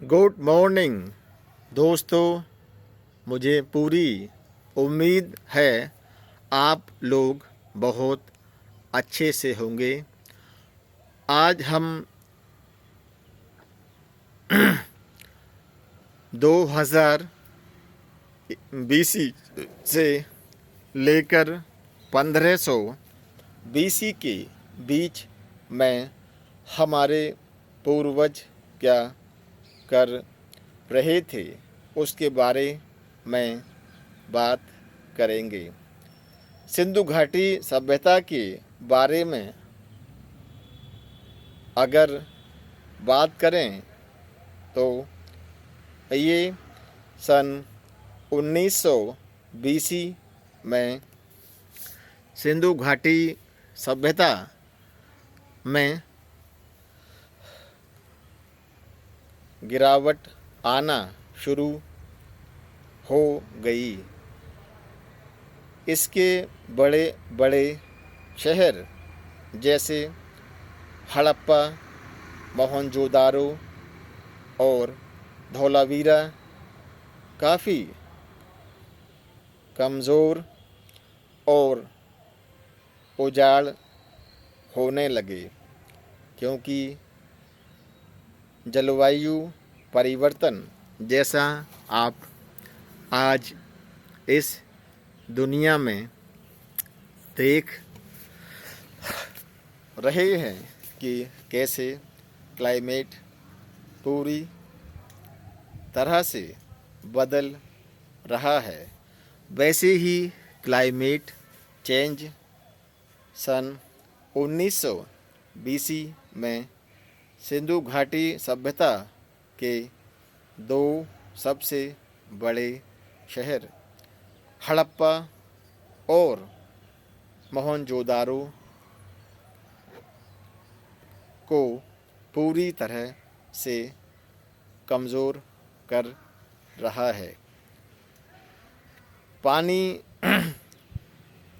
Good morning दोस्तों। मुझे पूरी उम्मीद है आप लोग बहुत अच्छे से होंगे। आज हम 2000 बीसी से लेकर 1500 बीसी के बीच में हमारे पूर्वज क्या कर रहे थे उसके बारे में बात करेंगे। सिंधु घाटी सभ्यता के बारे में अगर बात करें तो ये सन 1900 बीसी में सिंधु घाटी सभ्यता में गिरावट आना शुरू हो गई। इसके बड़े बड़े शहर जैसे हड़प्पा, मोहनजोदारो और धौलावीरा काफ़ी कमज़ोर और उजाड़ होने लगे, क्योंकि जलवायु परिवर्तन जैसा आप आज इस दुनिया में देख रहे हैं कि कैसे क्लाइमेट पूरी तरह से बदल रहा है। वैसे ही क्लाइमेट चेंज सन 1900 बीसी में सिंधु घाटी सभ्यता के दो सबसे बड़े शहर हड़प्पा और मोहनजोदारो को पूरी तरह से कमज़ोर कर रहा है। पानी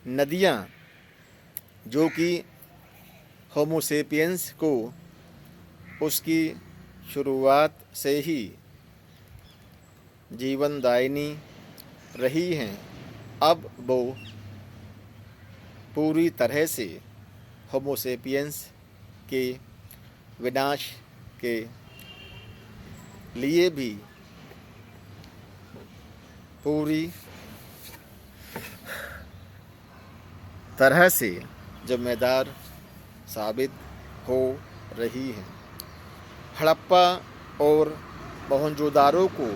नदियाँ जो कि होमोसेपियंस को उसकी शुरुआत से ही जीवनदायिनी रही हैं, अब वो पूरी तरह से होमोसेपियंस के विनाश के लिए भी पूरी तरह से जिम्मेदार साबित हो रही हैं। हड़प्पा और मोहनजोदारो को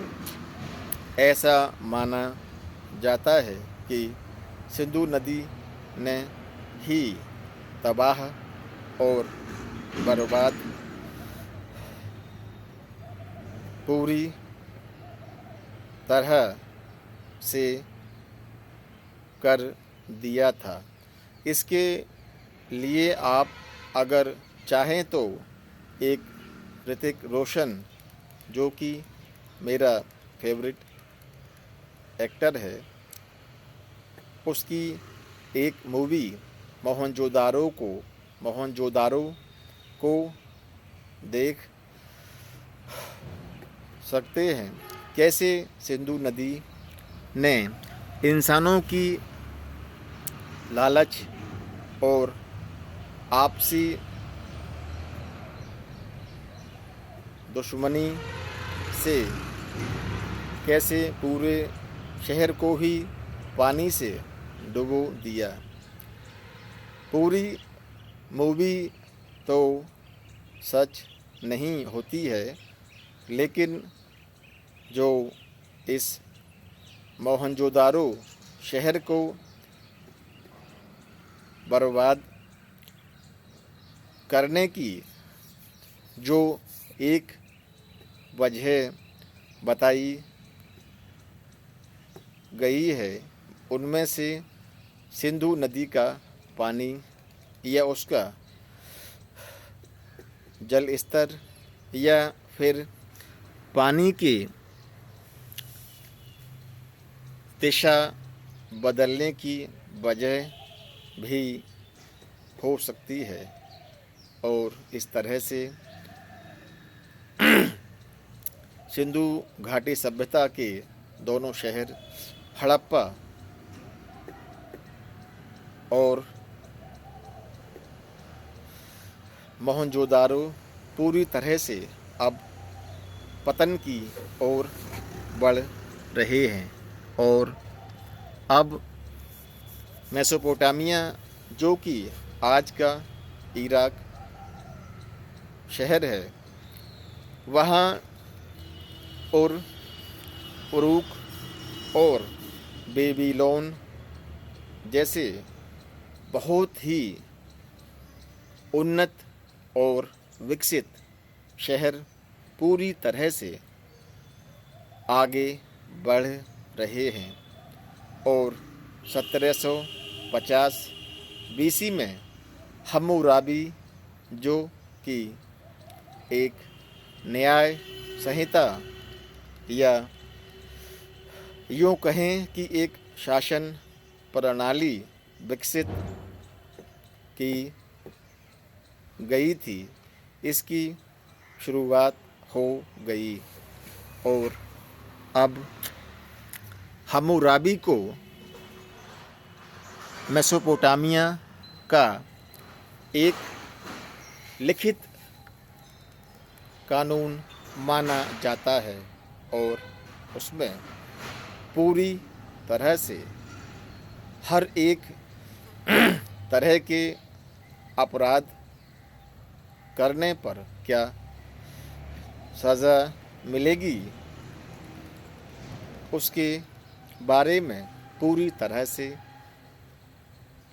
ऐसा माना जाता है कि सिंधु नदी ने ही तबाह और बर्बाद पूरी तरह से कर दिया था। इसके लिए आप अगर चाहें तो एक ऋतिक रोशन, जो कि मेरा फेवरेट एक्टर है, उसकी एक मूवी मोहनजोदारो को देख सकते हैं। कैसे सिंधु नदी ने इंसानों की लालच और आपसी दुश्मनी से कैसे पूरे शहर को ही पानी से डुबो दिया। पूरी मूवी तो सच नहीं होती है, लेकिन जो इस मोहनजोदारो शहर को बर्बाद करने की जो एक वजह बताई गई है, उनमें से सिंधु नदी का पानी या उसका जल स्तर या फिर पानी की दिशा बदलने की वजह भी हो सकती है, और इस तरह से सिंधु घाटी सभ्यता के दोनों शहर हड़प्पा और मोहनजोदारो पूरी तरह से अब पतन की ओर बढ़ रहे हैं और अब मेसोपोटामिया, जो कि आज का इराक शहर है, वहाँ उरूक और बेबीलोन जैसे बहुत ही उन्नत और विकसित शहर पूरी तरह से आगे बढ़ रहे हैं और 1750 बीसी में हम्मुराबी, जो कि एक न्याय संहिता या यूँ कहें कि एक शासन प्रणाली विकसित की गई थी, इसकी शुरुआत हो गई और अब हम्मुराबी को मेसोपोटामिया का एक लिखित कानून माना जाता है और उसमें पूरी तरह से हर एक तरह के अपराध करने पर क्या सज़ा मिलेगी, उसके बारे में पूरी तरह से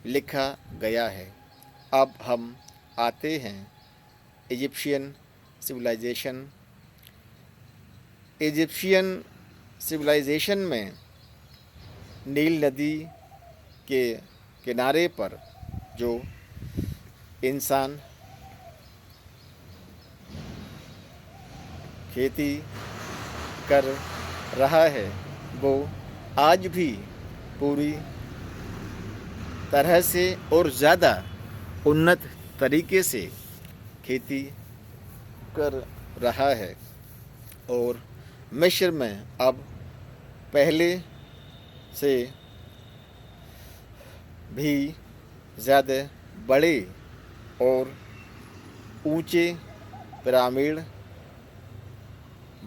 लिखा गया है। अब हम आते हैं इजिप्शियन सिविलाइजेशन। इजिप्शियन सिविलाइजेशन में नील नदी के किनारे पर जो इंसान खेती कर रहा है वो आज भी पूरी तरह से और ज़्यादा उन्नत तरीके से खेती कर रहा है और मिस्र में अब पहले से भी ज़्यादा बड़े और ऊंचे पिरामिड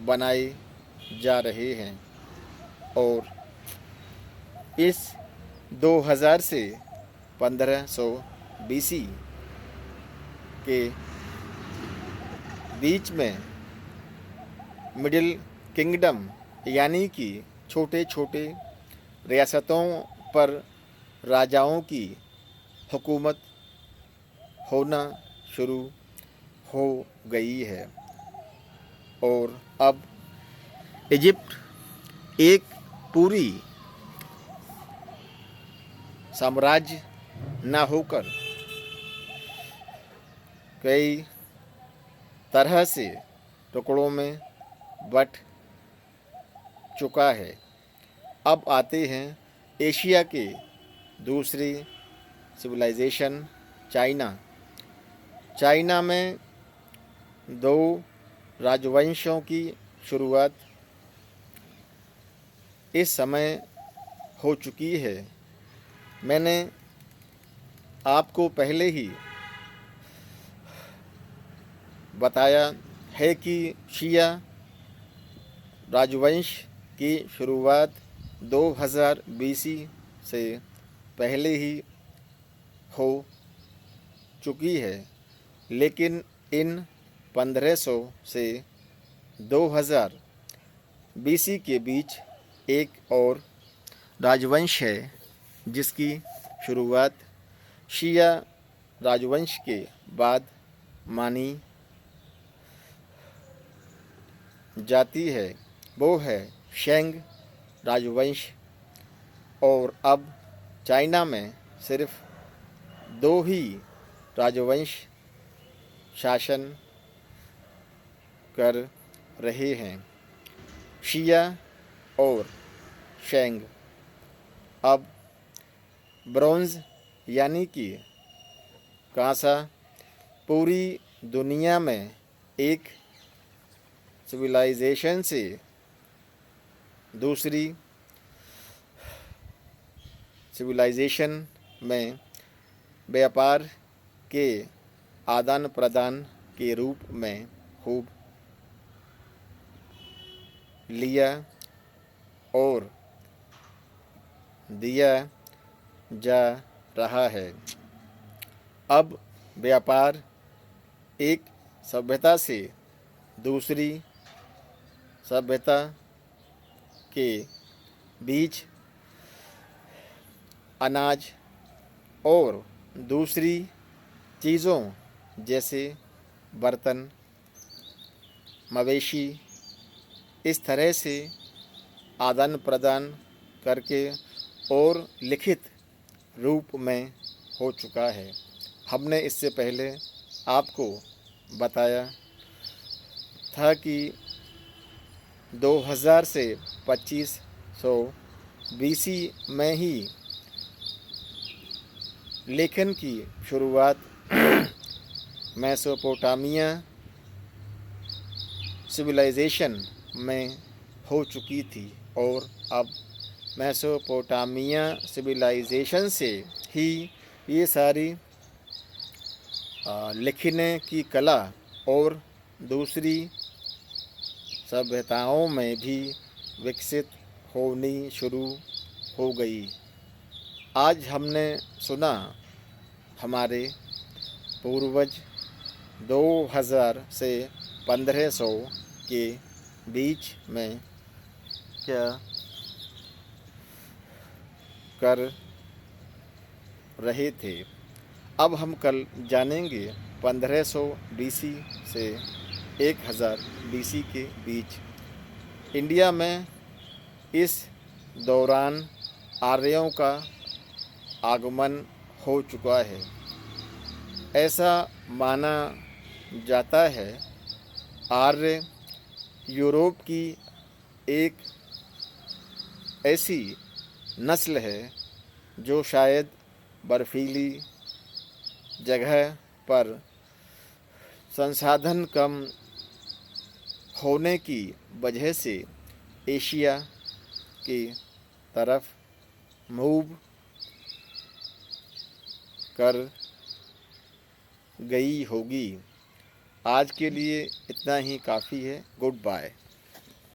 बनाए जा रहे हैं और इस 2000 से 1500 बीसी के बीच में मिडिल किंगडम यानी कि छोटे छोटे रियासतों पर राजाओं की हुकूमत होना शुरू हो गई है और अब इजिप्ट एक पूरी साम्राज्य ना होकर कई तरह से टुकड़ों में बट चुका है। अब आते हैं एशिया के दूसरी सिविलाइजेशन चाइना। चाइना में 2 राजवंशों की शुरुआत इस समय हो चुकी है। मैंने आपको पहले ही बताया है कि शिया राजवंश की शुरुआत 2000 बीसी से पहले ही हो चुकी है, लेकिन इन 1500 से 2000 बीसी के बीच एक और राजवंश है जिसकी शुरुआत शिया राजवंश के बाद मानी जाती है, वो है शेंग राजवंश। और अब चाइना में सिर्फ 2 ही राजवंश शासन कर रहे हैं, शिया और शेंग। अब ब्रोंज़ यानी कि कांसा पूरी दुनिया में एक सिविलाइजेशन से दूसरी सिविलाइजेशन में व्यापार के आदान प्रदान के रूप में खूब लिया और दिया जा रहा है। अब व्यापार एक सभ्यता से दूसरी सभ्यता के बीच अनाज और दूसरी चीज़ों जैसे बर्तन, मवेशी इस तरह से आदान प्रदान करके और लिखित रूप में हो चुका है। हमने इससे पहले आपको बताया था कि 2000 से 2500 BC में ही लेखन की शुरुआत मेसोपोटामिया सिविलाइजेशन में हो चुकी थी और अब मेसोपोटामिया सिविलाइजेशन से ही ये सारी लिखने की कला और दूसरी सभ्यताओं में भी विकसित होनी शुरू हो गई। आज हमने सुना हमारे पूर्वज 2000 से 1500 के बीच में क्या कर रहे थे। अब हम कल जानेंगे 1500 BC से 1000 BC के बीच इंडिया में इस दौरान आर्यों का आगमन हो चुका है। ऐसा माना जाता है आर्य यूरोप की एक ऐसी नस्ल है जो शायद बर्फीली जगह पर संसाधन कम होने की वजह से एशिया की तरफ मूव कर गई होगी। आज के लिए इतना ही काफ़ी है। Good bye.